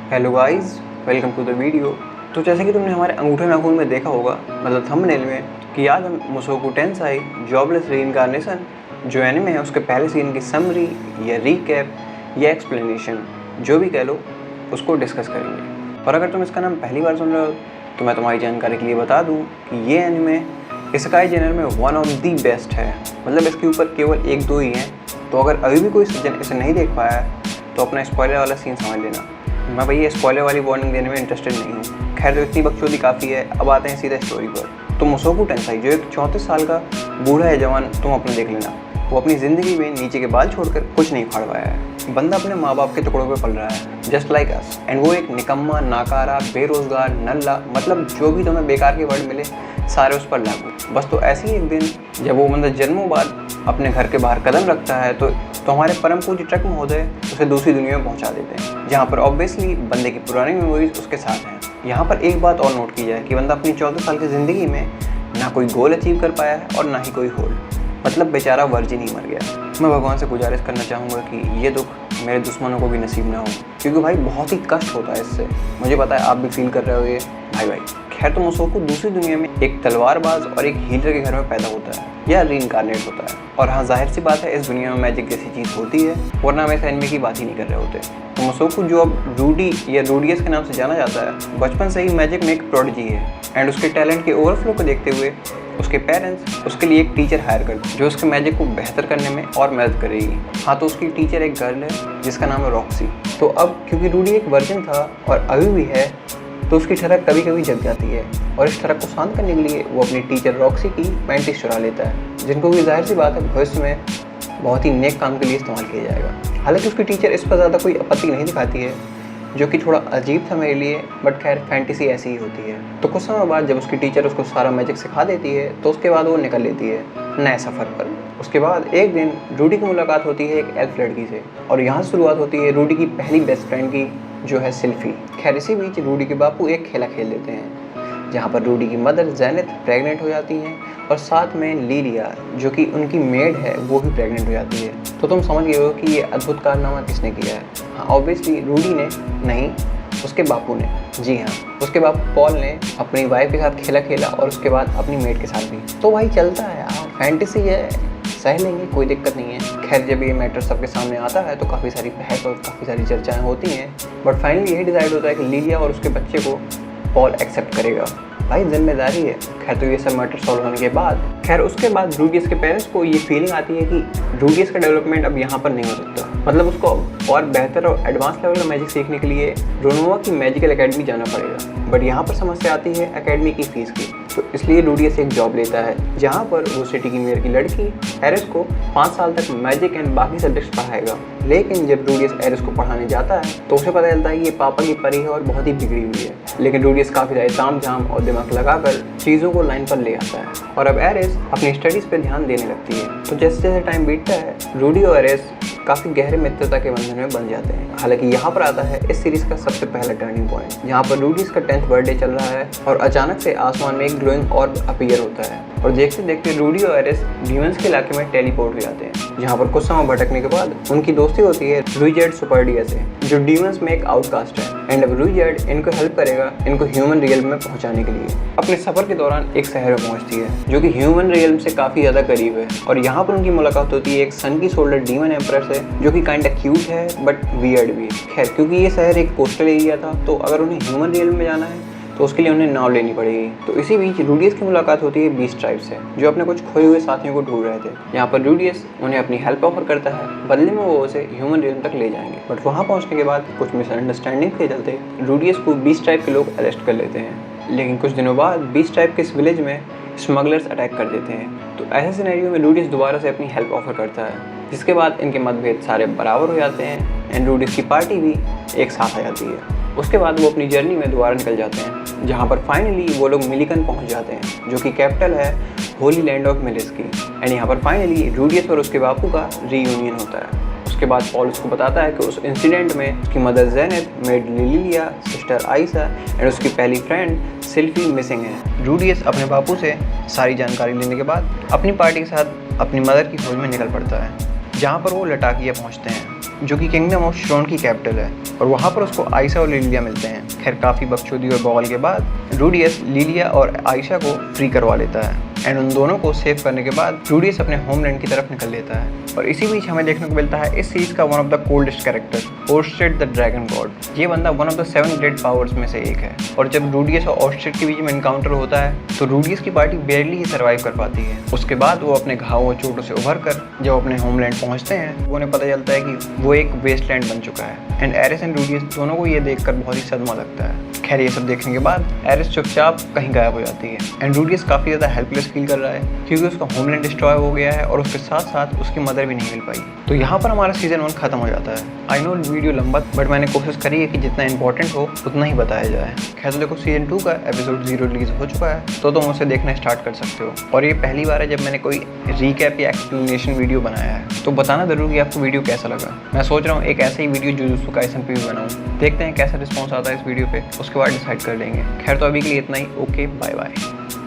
Hello guys, welcome to the video. तो जैसे कि तुमने हमारे अंगूठे नाखून में देखा होगा, मतलब थंबनेल में, कि आज हम मुसोकू टेंसाई जॉबलेस रीइंकार्नेशन जो एनिमे है उसके पहले सीन की समरी या रीकैप या एक्सप्लेनेशन जो भी कह लो उसको डिस्कस करेंगे। और अगर तुम इसका नाम पहली बार सुन रहे हो तो मैं तुम्हारी जानकारी के लिए बता दूं कि ये एनिमे इसेकाई जेनर में वन ऑफ दी बेस्ट है। मतलब इसके ऊपर केवल एक दो ही हैं। तो अगर अभी भी कोई इसे नहीं देख पाया है तो अपना स्पॉइलर वाला सीन समझ लेना। मैं भैया स्पॉइलर वाली वार्निंग देने में इंटरेस्टेड नहीं हूँ। खैर, तो इतनी बकचोदी काफ़ी है। अब आते हैं सीधा स्टोरी पर। तो मुसोकू टेंसाई जो एक 34 साल का बूढ़ा है जवान, तुम अपना देख लेना, वो अपनी ज़िंदगी में नीचे के बाल छोड़कर कुछ नहीं उखाड़ पाया है। बंदा अपने माँ बाप के टुकड़ों पे पल रहा है, जस्ट लाइक अस। एंड वो एक निकम्मा, नाकारा, बेरोजगार, नल्ला, मतलब जो भी तुम्हें बेकार के वर्ड मिले सारे उस पर लागू। बस तो ऐसे ही एक दिन जब वो बंदा जन्मों बाद अपने घर के बाहर कदम रखता है तो हमारे परम पूज्य ट्रक महोदय उसे दूसरी दुनिया में पहुंचा देते हैं, जहां पर ऑब्वियसली बंदे की पुरानी मेमोरीज उसके साथ हैं। यहाँ पर एक बात और नोट की जाए कि बंदा अपनी 14 साल की ज़िंदगी में ना कोई गोल अचीव कर पाया है और ना ही कोई होल। मतलब बेचारा वर्जिन ही मर गया। मैं भगवान से गुजारिश करना चाहूँगा कि ये दुख मेरे दुश्मनों को भी नसीब ना हो, क्योंकि भाई बहुत ही कष्ट होता है इससे। मुझे पता है आप भी फील कर रहे हो ये भाई। खैर, तो मुसोकू दूसरी दुनिया में एक तलवारबाज और एक हीलर के घर में पैदा होता है या रीइंकार्नेट होता है। और हाँ, जाहिर सी बात है इस दुनिया में मैजिक जैसी चीज़ होती है, वरना हम इस एनिमे की बात ही नहीं कर रहे होते। तो मुसोकू, जो अब रूडी या रूडियस के नाम से जाना जाता है, बचपन से ही मैजिक में एक प्रोडिजी है। एंड उसके टैलेंट के ओवरफ्लो को देखते हुए उसके पेरेंट्स उसके लिए एक टीचर हायर करते जो उसके मैजिक को बेहतर करने में और मदद करेगी। हाँ, तो उसकी टीचर एक गर्ल है जिसका नाम है रॉक्सी। तो अब क्योंकि रूडी एक वर्जिन था और अभी भी है, तो उसकी ठरक कभी कभी जग जाती है। और इस ठरक को शांत करने के लिए वो अपनी टीचर रॉक्सी की पैंटीज चुरा लेता है, जिनको भी जाहिर सी बात है भविष्य में बहुत ही नेक काम के लिए इस्तेमाल किया जाएगा। हालांकि उसकी टीचर इस पर ज़्यादा कोई आपत्ति नहीं दिखाती है, जो कि थोड़ा अजीब था मेरे लिए, बट खैर फैंटेसी ऐसी ही होती है। तो कुछ समय बाद जब उसकी टीचर उसको सारा मैजिक सिखा देती है तो उसके बाद वो निकल लेती है नए सफ़र पर। उसके बाद एक दिन रूडी की मुलाकात होती है एक एल्फ लड़की से, और यहाँ शुरुआत होती है रूडी की पहली बेस्ट फ्रेंड की, जो है सिल्फी। खैर, इसी बीच रूडी के बापू एक खेला खेल लेते हैं, जहाँ पर रूडी की मदर जैनेट प्रेग्नेंट हो जाती हैं और साथ में लीलिया, जो कि उनकी मेड है, वो भी प्रेग्नेंट हो जाती है। तो तुम समझ गए हो कि ये अद्भुत कारनामा किसने किया है। हाँ, ऑब्वियसली रूडी ने नहीं, उसके बापू ने। जी हाँ, उसके बापू पॉल ने अपनी वाइफ के साथ खेला खेला और उसके बाद अपनी मेड के साथ भी। तो भाई चलता है, फैंटेसी है, सह लेंगे, कोई दिक्कत नहीं है। खैर, जब ये मैटर सबके सामने आता है तो काफ़ी सारी बहस और काफ़ी सारी चर्चाएं होती हैं, बट फाइनली यही डिसाइड होता है कि लीलिया और उसके बच्चे को पॉल एक्सेप्ट करेगा। भाई जिम्मेदारी है। खैर, तो ये सब मैटर सॉल्व होने के बाद, खैर उसके बाद रूडियस के पेरेंट्स को ये फीलिंग आती है कि रूडियस का डेवलपमेंट अब यहाँ पर नहीं हो सकता। मतलब उसको और बेहतर और एडवांस लेवल का मैजिक सीखने के लिए रोनोवा की मैजिकल एकेडमी जाना पड़ेगा। बट यहाँ पर समस्या आती है एकेडमी की फीस की। तो इसलिए रूडियस एक जॉब लेता है, जहाँ पर वो सिटी की मेयर की लड़की एरिस को 5 साल तक मैजिक एंड बाकी सब्जेक्ट्स पढ़ाएगा। लेकिन जब रूडियस एरिस को पढ़ाने जाता है तो उसे पता चलता है कि ये पापा की परी है और बहुत ही बिगड़ी हुई है। लेकिन रूडियस काफ़ी सारे ताम झाम और दिमाग लगाकर चीज़ों को लाइन पर ले आता है और अब एरिस अपनी स्टडीज़ पर ध्यान देने लगती है। तो जैसे जैसे टाइम बीतता है, रूडी और एरिस काफ़ी गहरे मित्रता के बंधन में बन जाते हैं। हालांकि यहाँ पर आता है इस सीरीज़ का सबसे पहला टर्निंग पॉइंट, जहाँ पर रूडीज का 10th बर्थडे चल रहा है और अचानक से आसमान में एक ग्लोइंग ऑर्ब अपीयर होता है और देखते देखते रूडी और एरिस डीमंस के इलाके में टेलीपोर्ट हो जाते हैं, जहाँ पर कुछ समय भटकने के बाद उनकी दोस्ती होती है रुईजेड सुपरडिया से, जो डीमंस में एक आउटकास्ट है। एंड अब रुईजेड इनको हेल्प करेगा इनको ह्यूमन रियल्म में पहुँचाने के लिए। अपने सफ़र के दौरान एक शहर में पहुँचती है जो कि ह्यूमन रियल्म से काफ़ी ज़्यादा करीब है, और यहाँ पर उनकी मुलाकात होती है एक सन की शोल्डर डीमन एम्प्रेस से, जो कि काइंड ऑफ क्यूट है बट वियर्ड भी। खैर, क्योंकि ये शहर एक कोस्टल एरिया था तो अगर उन्हें ह्यूमन रियल्म में जाना है तो उसके लिए उन्हें नाव लेनी पड़ेगी। तो इसी बीच रूडियस की मुलाकात होती है बीस्ट ट्राइब से, जो अपने कुछ खोए हुए साथियों को ढूंढ रहे थे। यहाँ पर रूडियस उन्हें अपनी हेल्प ऑफर करता है, बदले में वो उसे ह्यूमन रियल्म तक ले जाएंगे। बट वहाँ पहुँचने के बाद कुछ मिसअंडरस्टैंडिंग के चलते रूडियस को बीस्ट ट्राइब के लोग अरेस्ट कर लेते हैं। लेकिन कुछ दिनों बाद बीस्ट ट्राइब के इस विलेज में स्मगलर्स अटैक कर देते हैं। तो ऐसे सिनेरियो में रूडियस दोबारा से अपनी हेल्प ऑफर करता है, जिसके बाद इनके मतभेद सारे बराबर हो जाते हैं एंड रूडियस की पार्टी भी एक साथ आ जाती है। उसके बाद वो अपनी जर्नी में दोबारा निकल जाते हैं, जहाँ पर फाइनली वो लोग मिलिकन पहुँच जाते हैं, जो कि कैपिटल है होली लैंड ऑफ मिलिस की। एंड यहाँ पर फाइनली रूडियस और उसके बापू का रीयूनियन होता है। उसके बाद पॉल उसको बताता है कि उस इंसिडेंट में उसकी mother Janet, maid Lilia, sister Ayesha and उसकी पहली फ्रेंड सिल्फी मिसिंग है। रूडियस अपने बापू से सारी जानकारी लेने के बाद अपनी पार्टी के साथ अपनी मदर की खोज में निकल पड़ता है, जहाँ पर वो लटाकिया पहुँचते हैं। जो कि किंगडम ऑफ श्रोन की कैपिटल है, और वहाँ पर उसको आयशा और लिलिया मिलते हैं। खैर काफ़ी बकचोदी और बवाल के बाद रूडियस लिलिया और आयशा को फ्री करवा लेता है एंड उन दोनों को सेव करने के बाद रूडियस अपने होमलैंड की तरफ निकल लेता है। और इसी बीच हमें देखने को मिलता है इस सीरीज का one of the coldest character Ostrid the dragon god. ये बंदा one of the 7 great powers में से एक है, और जब रूडियस और ओस्ट्रिड के बीच में एनकाउंटर होता है तो रूडियस की पार्टी बेरली ही सर्वाइव कर पाती है। उसके बाद वो अपने घाव और चोटों से उभर कर जब अपने होमलैंड पहुंचते हैं तो उन्हें पता चलता है कि वो एक वेस्टलैंड बन चुका है एंड एरिस एंड रूडियस दोनों को ये देखकर बहुत ही सदमा लगता है। खैर ये सब देखने के बाद एरिस चुपचाप कहीं गायब हो जाती है एंड रूडियस काफ़ी ज़्यादा हेल्पलेस फील कर रहा है क्योंकि उसका होमलैंड डिस्ट्रॉय हो गया है और उसके साथ साथ उसकी मदर भी नहीं मिल पाई। तो यहाँ पर हमारा सीजन 1 खत्म हो जाता है। आई नो वीडियो लंबा, बट मैंने कोशिश करी है कि जितना इंपॉर्टेंट हो उतना ही बताया जाए। खैर तो देखो सीजन 2 का एपिसोड 0 रिलीज हो चुका है तो तुम उसे देखना स्टार्ट कर सकते हो। और ये पहली बार है जब मैंने कोई रीकैप या एक्सप्लेनेशन वीडियो बनाया है, तो बताना जरूर कि आपको वीडियो कैसा लगा। मैं सोच रहा हूँ एक ऐसा ही वीडियो जुजुत्सु काइसन पे भी बनाऊँ। देखते हैं कैसा रिस्पॉन्स आता है इस वीडियो पे, उसके बाद डिसाइड कर लेंगे। खैर तो अभी के लिए इतना ही। Okay, bye bye.